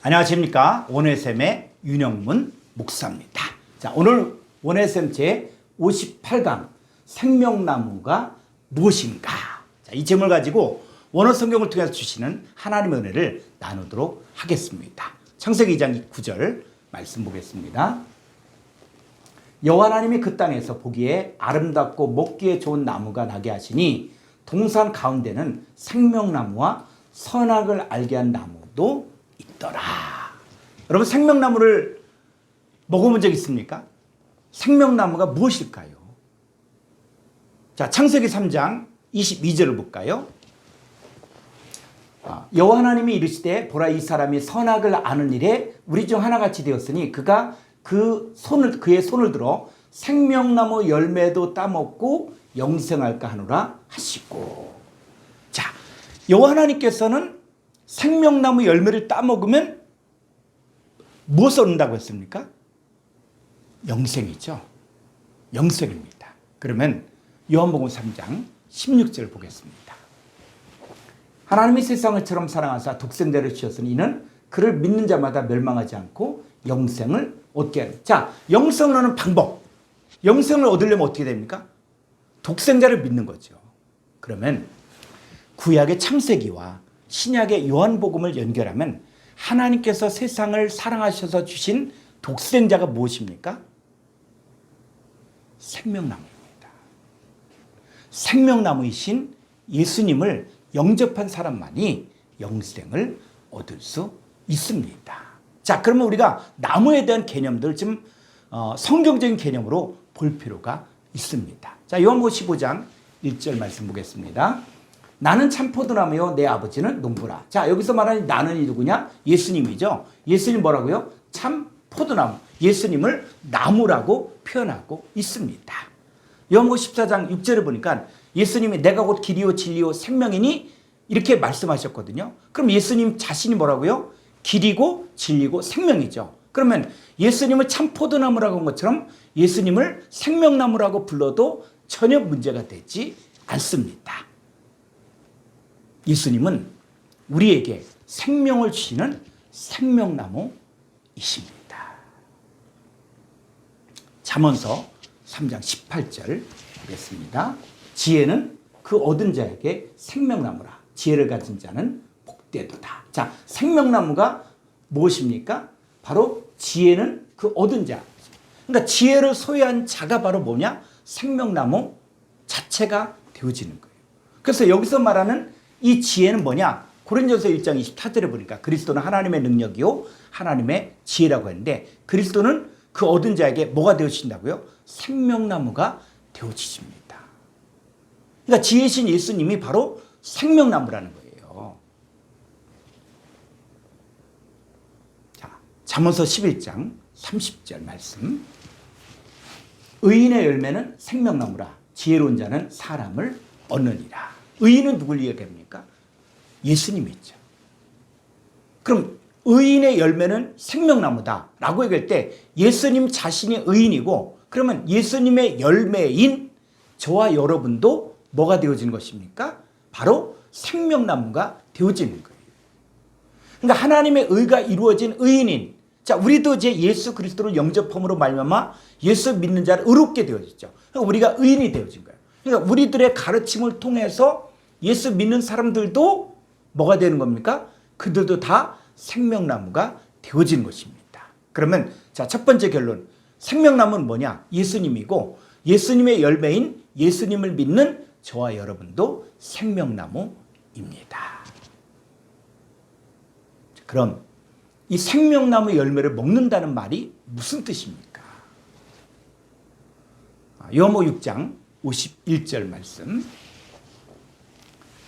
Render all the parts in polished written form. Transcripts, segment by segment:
안녕하십니까. 원회쌤의 윤영문 목사입니다. 자, 오늘 원회쌤 제 58강 생명나무가 무엇인가? 자, 이 제목을 가지고 원어 성경을 통해서 주시는 하나님의 은혜를 나누도록 하겠습니다. 창세기 2장 9절 말씀 보겠습니다. 여호와 하나님이 그 땅에서 보기에 아름답고 먹기에 좋은 나무가 나게 하시니 동산 가운데는 생명나무와 선악을 알게 한 나무도 있더라. 여러분, 생명나무를 먹어본 적 있습니까? 생명나무가 무엇일까요? 자, 창세기 3장 22절을 볼까요? 여호와 하나님이 이르시되 보라, 이 사람이 선악을 아는 일에 우리 중 하나같이 되었으니 그가 그의 손을 들어 생명나무 열매도 따먹고 영생할까 하노라 하시고. 자, 여호와 하나님께서는 생명나무 열매를 따먹으면 무엇을 얻는다고 했습니까? 영생이죠. 영생입니다. 그러면 요한복음 3장 16절 보겠습니다. 하나님이 세상을처럼 사랑하사 독생자를 주셨으니 이는 그를 믿는 자마다 멸망하지 않고 영생을 얻게 하는. 자, 영생을 얻는 방법. 영생을 얻으려면 어떻게 됩니까? 독생자를 믿는 거죠. 그러면 구약의 창세기와 신약의 요한복음을 연결하면 하나님께서 세상을 사랑하셔서 주신 독생자가 무엇입니까? 생명나무입니다. 생명나무이신 예수님을 영접한 사람만이 영생을 얻을 수 있습니다. 자, 그러면 우리가 나무에 대한 개념들 좀 성경적인 개념으로 볼 필요가 있습니다. 자, 요한복음 15장 1절 말씀 보겠습니다. 나는 참 포도나무요 내 아버지는 농부라. 자, 여기서 말하는 나는 누구냐? 예수님이죠. 예수님 뭐라고요? 참 포도나무. 예수님을 나무라고 표현하고 있습니다. 요한복음 14장 6절을 보니까 예수님이 내가 곧 길이요 진리요 생명이니 이렇게 말씀하셨거든요. 그럼 예수님 자신이 뭐라고요? 길이고 진리고 생명이죠. 그러면 예수님을 참 포도나무라고 한 것처럼 예수님을 생명나무라고 불러도 전혀 문제가 되지 않습니다. 예수님은 우리에게 생명을 주시는 생명나무이십니다. 잠언서 3장 18절 보겠습니다. 지혜는 그 얻은 자에게 생명나무라. 지혜를 가진 자는 복되도다. 자, 생명나무가 무엇입니까? 바로 지혜는 그 얻은 자. 그러니까 지혜를 소유한 자가 바로 뭐냐? 생명나무 자체가 되어지는 거예요. 그래서 여기서 말하는 이 지혜는 뭐냐? 고린도전서 1장 24절에 보니까 그리스도는 하나님의 능력이요 하나님의 지혜라고 했는데 그리스도는 그 얻은 자에게 뭐가 되어주신다고요? 생명나무가 되어지십니다. 그러니까 지혜신 예수님이 바로 생명나무라는 거예요. 자, 잠언서 11장 30절 말씀. 의인의 열매는 생명나무라. 지혜로운 자는 사람을 얻느니라. 의인은 누굴 얘기합니까? 예수님이죠. 그럼 의인의 열매는 생명나무다 라고 얘기할 때 예수님 자신이 의인이고 그러면 예수님의 열매인 저와 여러분도 뭐가 되어지는 것입니까? 바로 생명나무가 되어지는 거예요. 그러니까 하나님의 의가 이루어진 의인인, 자, 우리도 이제 예수 그리스도를 영접함으로 말미암아 예수 믿는 자를 의롭게 되어졌죠. 그러니까 우리가 의인이 되어진 거예요. 그러니까 우리들의 가르침을 통해서 예수 믿는 사람들도 뭐가 되는 겁니까? 그들도 다 생명나무가 되어진 것입니다. 그러면 자, 첫 번째 결론. 생명나무는 뭐냐? 예수님이고 예수님의 열매인 예수님을 믿는 저와 여러분도 생명나무입니다. 그럼 이 생명나무 열매를 먹는다는 말이 무슨 뜻입니까? 요한복음 6장 51절 말씀.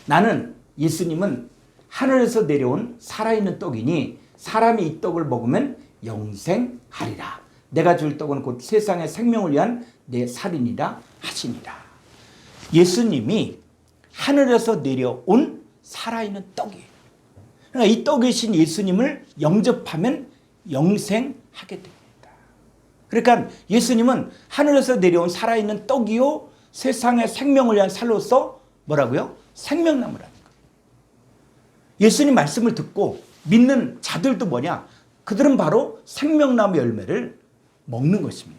나는 예수님은 하늘에서 내려온 살아있는 떡이니 사람이 이 떡을 먹으면 영생하리라. 내가 줄 떡은 곧 세상의 생명을 위한 내 살이니라 하시니라. 예수님이 하늘에서 내려온 살아있는 떡이에요. 그러니까 이 떡이신 예수님을 영접하면 영생하게 됩니다. 그러니까 예수님은 하늘에서 내려온 살아있는 떡이요 세상의 생명을 위한 살로서 뭐라고요? 생명나무라는 거예요. 예수님 말씀을 듣고 믿는 자들도 뭐냐? 그들은 바로 생명나무 열매를 먹는 것입니다.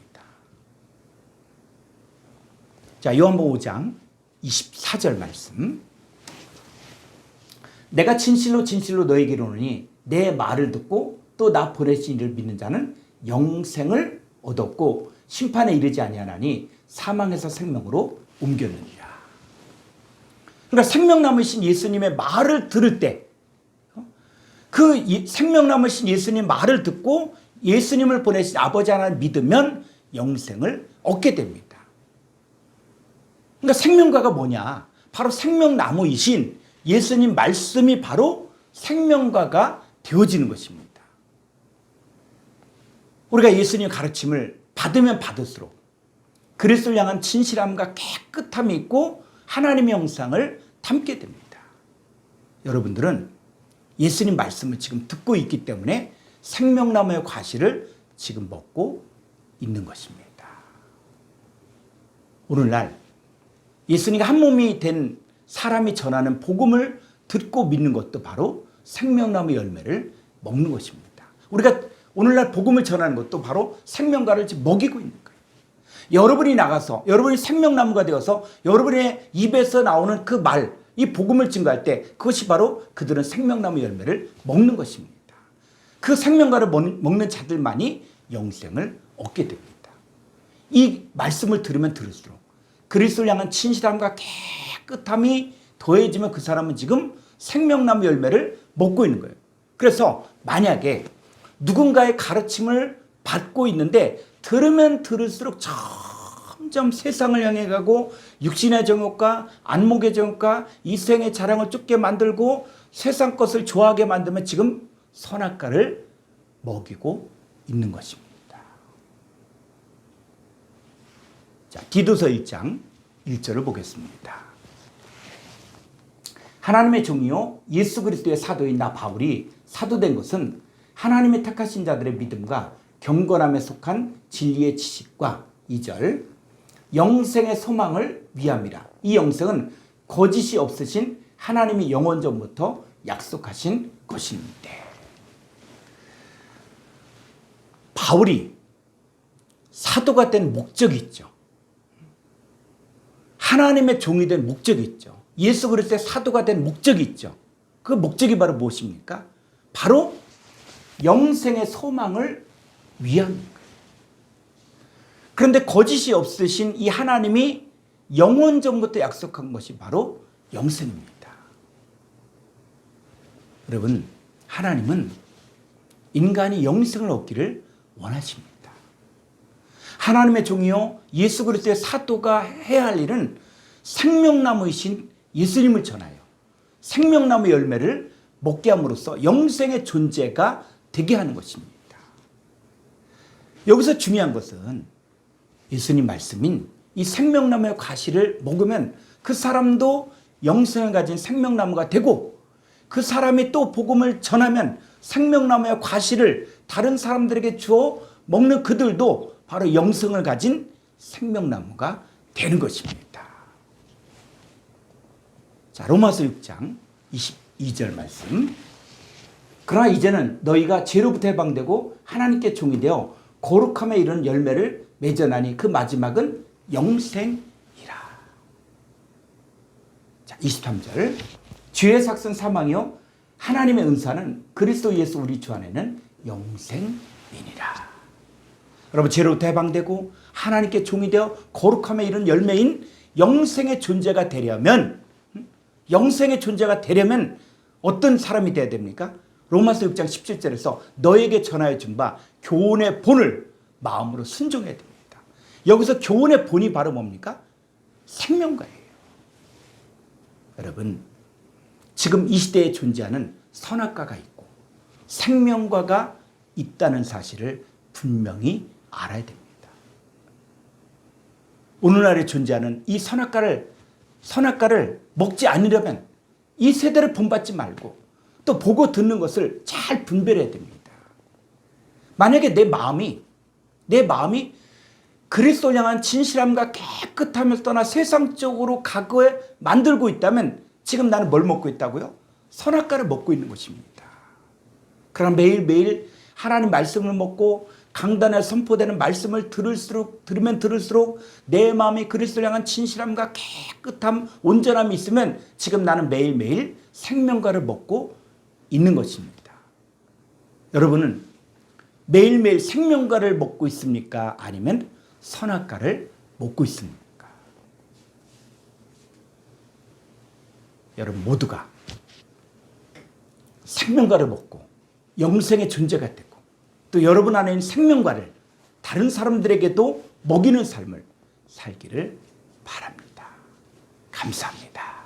자, 요한복음 5장 24절 말씀. 내가 진실로 진실로 너에게 이르노니 내 말을 듣고 또 나 보내신 이를 믿는 자는 영생을 얻었고 심판에 이르지 아니하나니 사망에서 생명으로 옮겼느니라. 그러니까 생명나무이신 예수님의 말을 들을 때, 그 생명나무이신 예수님 말을 듣고 예수님을 보내신 아버지 하나님을 믿으면 영생을 얻게 됩니다. 그러니까 생명과가 뭐냐? 바로 생명나무이신 예수님 말씀이 바로 생명과가 되어지는 것입니다. 우리가 예수님의 가르침을 받으면 받을수록 그리스도를 향한 진실함과 깨끗함이 있고 하나님의 형상을 담게 됩니다. 여러분들은 예수님 말씀을 지금 듣고 있기 때문에 생명나무의 과실을 지금 먹고 있는 것입니다. 오늘날 예수님과 한 몸이 된 사람이 전하는 복음을 듣고 믿는 것도 바로 생명나무 열매를 먹는 것입니다. 우리가 오늘날 복음을 전하는 것도 바로 생명과를 지금 먹이고 있는 거예요. 여러분이 나가서 여러분이 생명나무가 되어서 여러분의 입에서 나오는 그 말, 이 복음을 증거할 때 그것이 바로 그들은 생명나무 열매를 먹는 것입니다. 그 생명과를 먹는 자들만이 영생을 얻게 됩니다. 이 말씀을 들으면 들을수록 그리스도를 향한 진실함과 깨끗함이 더해지면 그 사람은 지금 생명나무 열매를 먹고 있는 거예요. 그래서 만약에 누군가의 가르침을 받고 있는데 들으면 들을수록 점점 세상을 향해 가고 육신의 정욕과 안목의 정욕과 이생의 자랑을 쫓게 만들고 세상 것을 좋아하게 만들면 지금 선악과를 먹이고 있는 것입니다. 자, 디도서 1장 1절을 보겠습니다. 하나님의 종이요 예수 그리스도의 사도인 나 바울이 사도된 것은 하나님의 택하신 자들의 믿음과 경건함에 속한 진리의 지식과 2절 영생의 소망을 위함이라. 이 영생은 거짓이 없으신 하나님이 영원 전부터 약속하신 것입니다. 바울이 사도가 된 목적이 있죠. 하나님의 종이 된 목적이 있죠. 예수 그리스도의 사도가 된 목적이 있죠. 그 목적이 바로 무엇입니까? 바로 영생의 소망을 위한 거예요. 그런데 거짓이 없으신 이 하나님이 영원 전부터 약속한 것이 바로 영생입니다. 여러분, 하나님은 인간이 영생을 얻기를 원하십니다. 하나님의 종이요 예수 그리스도의 사도가 해야 할 일은 생명나무이신 예수님을 전하여 생명나무 열매를 먹게 함으로써 영생의 존재가 되게 하는 것입니다. 여기서 중요한 것은 예수님 말씀인 이 생명나무의 과실을 먹으면 그 사람도 영생을 가진 생명나무가 되고 그 사람이 또 복음을 전하면 생명나무의 과실을 다른 사람들에게 주어 먹는 그들도 바로 영생을 가진 생명나무가 되는 것입니다. 자, 로마서 6장 22절 말씀. 그러나 이제는 너희가 죄로부터 해방되고 하나님께 종이 되어 거룩함에 이르는 열매를 맺어나니 그 마지막은 영생이라. 자, 23절. 죄의 삭은 사망이요 하나님의 은사는 그리스도 예수 우리 주 안에는 영생이니라. 여러분, 죄로부터 해방되고 하나님께 종이 되어 거룩함에 이르는 열매인 영생의 존재가 되려면 어떤 사람이 되어야 됩니까? 로마서 6장 17절에서 너에게 전하여 준 바 교훈의 본을 마음으로 순종해야 됩니다. 여기서 교훈의 본이 바로 뭡니까? 생명과예요. 여러분, 지금 이 시대에 존재하는 선악과가 있고 생명과가 있다는 사실을 분명히 알아야 됩니다. 오늘날에 존재하는 이 선악과를 먹지 않으려면 이 세대를 본받지 말고 또 보고 듣는 것을 잘 분별해야 됩니다. 만약에 내 마음이 그리스도를 향한 진실함과 깨끗함을 떠나 세상적으로 과거에 만들고 있다면 지금 나는 뭘 먹고 있다고요? 선악과를 먹고 있는 것입니다. 그러나 매일매일 하나님 말씀을 먹고 강단에 선포되는 말씀을 들으면 들을수록 내 마음이 그리스도를 향한 진실함과 깨끗함, 온전함이 있으면 지금 나는 매일매일 생명과를 먹고 있는 것입니다. 여러분은 매일매일 생명과를 먹고 있습니까? 아니면 선악과를 먹고 있습니까? 여러분 모두가 생명과를 먹고 영생의 존재가 되고 또 여러분 안에 있는 생명과를 다른 사람들에게도 먹이는 삶을 살기를 바랍니다. 감사합니다.